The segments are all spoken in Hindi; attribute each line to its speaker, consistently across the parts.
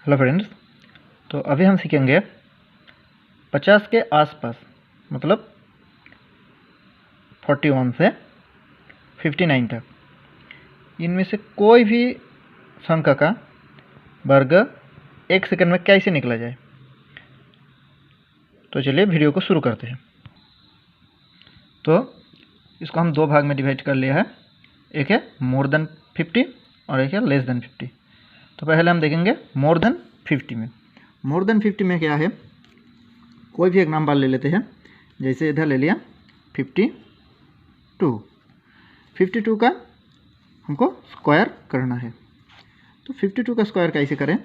Speaker 1: हेलो फ्रेंड्स, तो अभी हम सीखेंगे 50 के आसपास मतलब 41 से 59 तक इनमें से कोई भी संख्या का वर्ग 1 सेकंड में कैसे निकला जाए। तो चलिए वीडियो को शुरू करते हैं। तो इसको हम दो भाग में डिवाइड कर लिया है, एक है मोर देन 50 और एक है लेस देन 50। तो पहले हम देखेंगे मोर देन 50 में। मोर देन 50 में क्या है, कोई भी एक नंबर ले लेते हैं। जैसे इधर ले लिया 52 का हमको स्क्वायर करना है। तो 52 का स्क्वायर कैसे करें,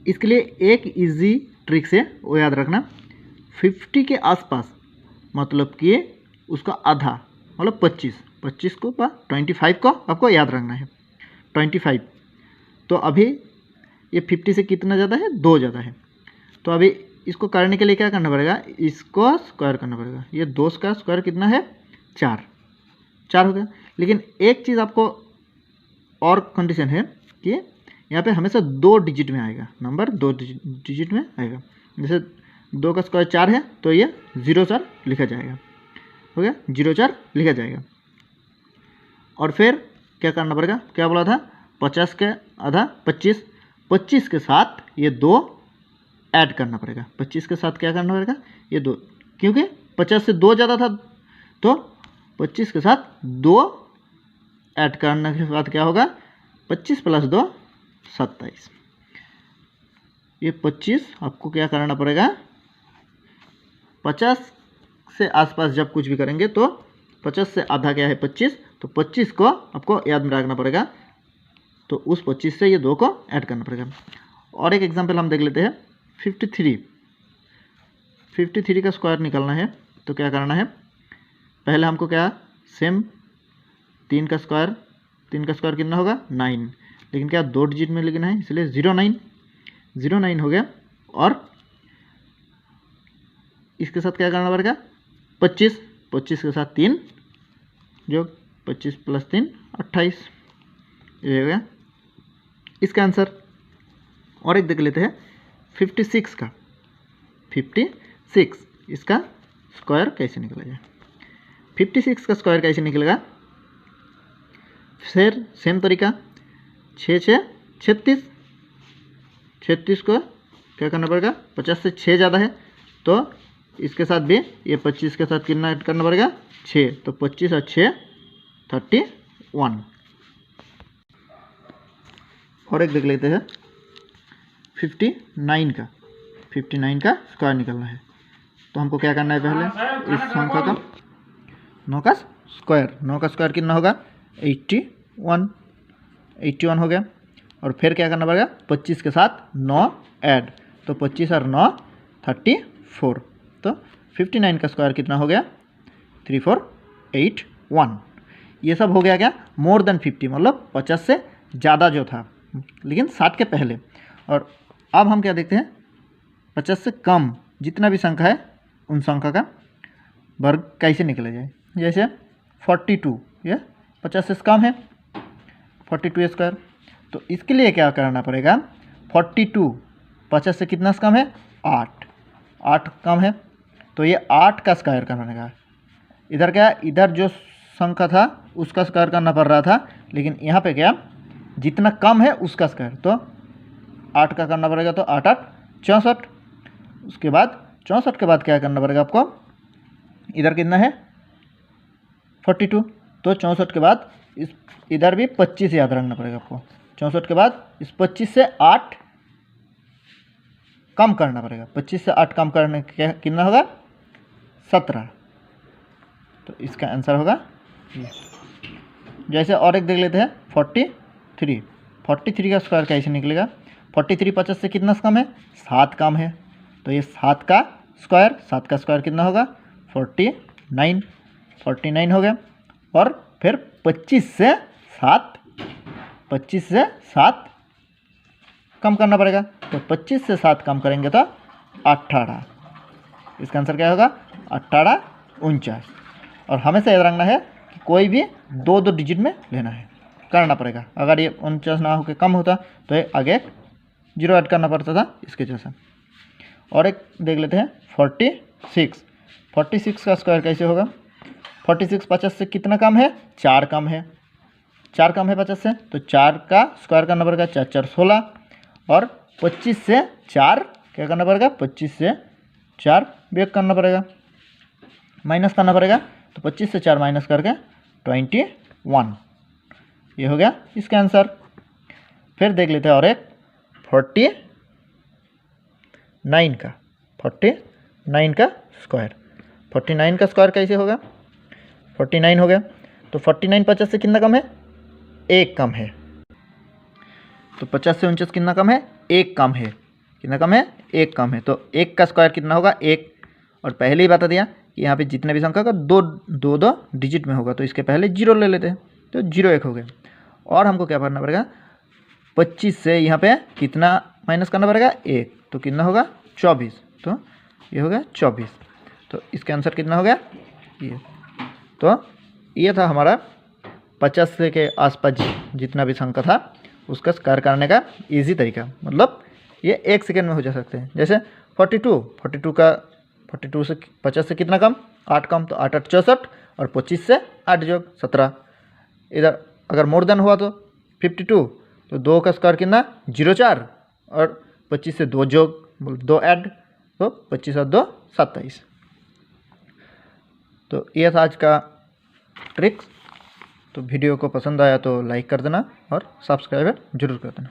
Speaker 1: इसके लिए एक इजी ट्रिक से वो याद रखना, 50 के आसपास मतलब कि उसका आधा मतलब 25 को 25 को आपको याद रखना है 25। तो अभी ये 50 से कितना ज़्यादा है, 2 ज़्यादा है। तो अभी इसको करने के लिए क्या करना पड़ेगा, इसको स्क्वायर करना पड़ेगा। ये 2 का स्क्वायर कितना है, 4 हो गया। लेकिन एक चीज़ आपको और कंडीशन है कि यहाँ पे हमेशा 2 डिजिट में आएगा, नंबर 2 डिजिट में आएगा। जैसे 2 का स्क्वायर 4 है तो ये 04 लिखा जाएगा, हो गया 04 लिखा जाएगा। और फिर क्या करना पड़ेगा, क्या बोला था, 50 के आधा 25 के साथ ये 2 ऐड करना पड़ेगा। 25 के साथ क्या करना पड़ेगा, ये 2, क्योंकि 50 से 2 ज़्यादा था तो 25 के साथ 2 ऐड करने के बाद क्या होगा, 25 + 2 27। ये 25 आपको क्या करना पड़ेगा, 50 से आसपास जब कुछ भी करेंगे तो 50 से आधा क्या है 25, तो 25 को आपको याद में रखना पड़ेगा। तो उस 25 से ये 2 को ऐड करना पड़ेगा। और एक एग्जांपल हम देख लेते हैं, 53 का स्क्वायर निकालना है। तो क्या करना है, पहले हमको क्या सेम 3 का स्क्वायर कितना होगा, 9। लेकिन क्या 2 डिजिट में लिखना है, इसलिए 09 हो गया। और इसके साथ क्या करना पड़ेगा, 25 के साथ 3 जो 25 + 3 28, ये हो गया इसका आंसर। और एक देख लेते हैं 56 इसका स्क्वायर कैसे निकला जाए। 56 का स्क्वायर कैसे निकलेगा, फिर सेम तरीका 36 को क्या करना पड़ेगा, 50 से 6 ज़्यादा है तो इसके साथ भी ये 25 के साथ कितना ऐड करना पड़ेगा, 6। तो 25 और 6 31। और एक देख लेते हैं 59 का स्क्वायर निकलना है। तो हमको क्या करना है, पहले इस संख्या का 9 का स्क्वायर कितना होगा, 81 हो गया। और फिर क्या करना पड़ेगा, 25 के साथ 9 ऐड, तो 25 और 9 34। तो 59 का स्क्वायर कितना हो गया, 3481। ये सब हो गया क्या, मोर देन 50 मतलब 50 से ज़्यादा जो था, लेकिन 60 के पहले। और अब हम क्या देखते हैं, 50 से कम जितना भी संख्या है उन संख्या का वर्ग कैसे निकला जाए। जैसे 42, ये 50 से कम है, 42 स्क्वायर। तो इसके लिए क्या करना पड़ेगा, 42 50 से कितना कम है, 8 कम है, तो ये 8 का स्क्वायर करना पड़ेगा। इधर क्या, इधर जो संख्या था उसका स्क्वायर करना पड़ रहा था, लेकिन यहाँ पे क्या जितना कम है उसका स्क्वायर, तो 8 का करना पड़ेगा। तो 8 8 64। उसके बाद 64 के बाद क्या करना पड़ेगा आपको, इधर कितना है 42, तो 64 के बाद इस इधर भी 25 याद रखना पड़ेगा आपको। 64 के बाद इस 25 से 8 कम करना पड़ेगा। 25 से 8 कम करने के कितना होगा, 17। तो इसका आंसर होगा ये। जैसे और एक देख लेते हैं 43 का स्क्वायर कैसे निकलेगा। 43 50 से कितना कम है, 7 कम है, तो ये 7 का स्क्वायर कितना होगा, 49 हो गया। और फिर 25 से 7 कम करना पड़ेगा, तो 25 से 7 कम करेंगे तो 18। इसका आंसर क्या होगा, 18 49। और हमेशा याद रखना है कि कोई भी 2 डिजिट में लेना है। करना पड़ेगा। अगर ये 49 ना होकर कम होता तो ये आगे 0 ऐड करना पड़ता था इसके जैसा। और एक देख लेते हैं 46। 46 का स्क्वायर कैसे होगा? 46 50 से कितना कम है? 4 कम है। 4 कम है 50 से, तो 4 का स्क्वायर करना पड़ेगा, 4 4 16। और 25 से 4 क्या करना पड़ेगा? 25 से 4 ब्रेक करना पड़ेगा, माइनस करना पड़ेगा। तो 25 से 4 माइनस करके 21, ये हो गया इसका आंसर। फिर देख लेते हैं और एक 49 का स्क्वायर। 49 का स्क्वायर कैसे होगा? 49 हो गया, तो 49 50 से कितना कम है? 1 कम है। तो 50 से 49 कितना कम है? 1 कम है। कितना कम है? 1 कम है। तो 1 का स्क्वायर कितना होगा? 1। और पहले ही बता दिया कि यहाँ पे जितने भी संख्या का दो डिजिट में होगा तो इसके पहले 0 ले लेते हैं, तो 0 1 हो गया। और हमको क्या करना पड़ेगा? 25 से यहाँ पे कितना माइनस करना पड़ेगा? 1, तो कितना होगा? 24। तो ये हो गया 24। तो इसका आंसर कितना हो गया? ये। तो ये था हमारा 50 के आसपास जितना भी संख्या था उसका स्क्वायर करने का इजी तरीका। मतलब ये 1 सेकेंड में हो जा सकते हैं। जैसे 42 से 50 से कितना कम? 8 कम, तो 8 8 64 और 25 से 8 जोग 17। इधर अगर मोर देन हुआ तो 52, तो 2 का स्क्वायर कितना? 0 4 और 25 से 2 जोग 2 ऐड, तो 25 और 2 27। तो ये था आज का ट्रिक्स। तो वीडियो को पसंद आया तो लाइक कर देना और सब्सक्राइब जरूर कर देना।